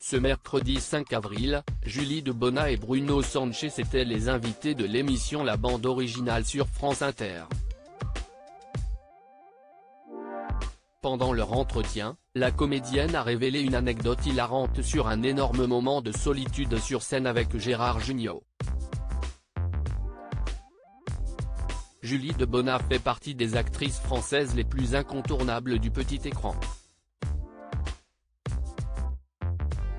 Ce mercredi 5 avril, Julie Debona et Bruno Sanchez étaient les invités de l'émission La Bande Originale sur France Inter. Pendant leur entretien, la comédienne a révélé une anecdote hilarante sur un énorme moment de solitude sur scène avec Gérard Jugnot. Julie Debona fait partie des actrices françaises les plus incontournables du petit écran.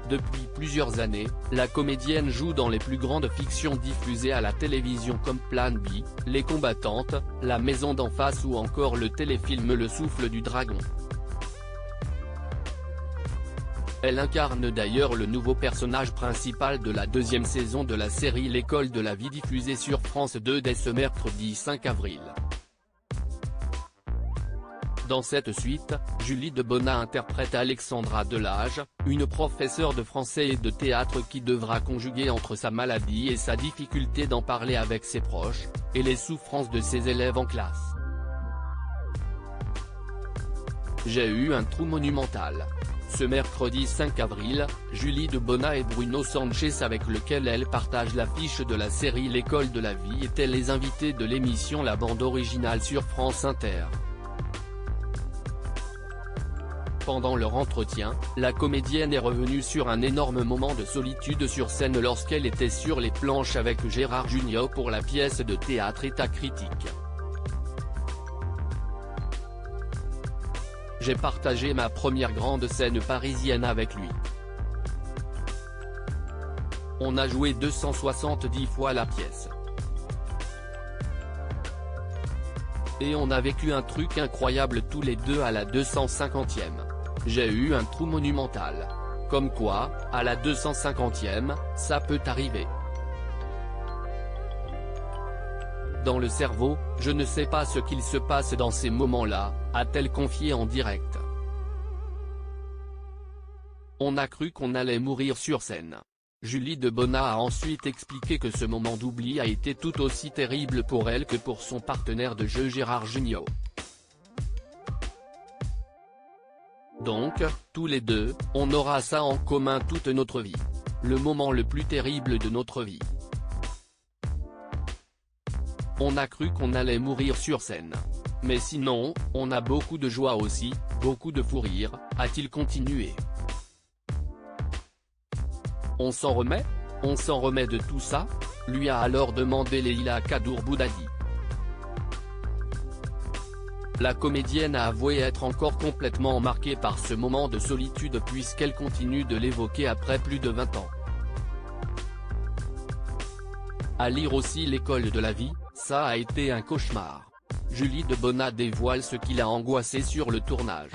Depuis plusieurs années, la comédienne joue dans les plus grandes fictions diffusées à la télévision comme Plan B, Les Combattantes, La Maison d'en face ou encore le téléfilm Le Souffle du Dragon. Elle incarne d'ailleurs le nouveau personnage principal de la deuxième saison de la série L'école de la vie diffusée sur France 2 dès ce mercredi 5 avril. Dans cette suite, Julie Debona interprète Alexandra Delage, une professeure de français et de théâtre qui devra conjuguer entre sa maladie et sa difficulté d'en parler avec ses proches, et les souffrances de ses élèves en classe. J'ai eu un trou monumental. Ce mercredi 5 avril, Julie Debona et Bruno Sanchez avec lequel elle partage l'affiche de la série L'école de la vie étaient les invités de l'émission La Bande Originale sur France Inter. Pendant leur entretien, la comédienne est revenue sur un énorme moment de solitude sur scène lorsqu'elle était sur les planches avec Gérard Jugnot pour la pièce de théâtre État critique. J'ai partagé ma première grande scène parisienne avec lui. On a joué 270 fois la pièce. Et on a vécu un truc incroyable tous les deux à la 250e. J'ai eu un trou monumental. Comme quoi, à la 250e, ça peut arriver. Dans le cerveau, je ne sais pas ce qu'il se passe dans ces moments-là, a-t-elle confié en direct. On a cru qu'on allait mourir sur scène. Julie Debona a ensuite expliqué que ce moment d'oubli a été tout aussi terrible pour elle que pour son partenaire de jeu Gérard Jugnot. Donc, tous les deux, on aura ça en commun toute notre vie. Le moment le plus terrible de notre vie. On a cru qu'on allait mourir sur scène. Mais sinon, on a beaucoup de joie aussi, beaucoup de fou rire, a-t-il continué. On s'en remet ? On s'en remet de tout ça ? Lui a alors demandé Leïla Kadour-Boudadi. La comédienne a avoué être encore complètement marquée par ce moment de solitude puisqu'elle continue de l'évoquer après plus de 20 ans. À lire aussi L'école de la vie, ça a été un cauchemar. Julie Debona dévoile ce qui l'a angoissée sur le tournage.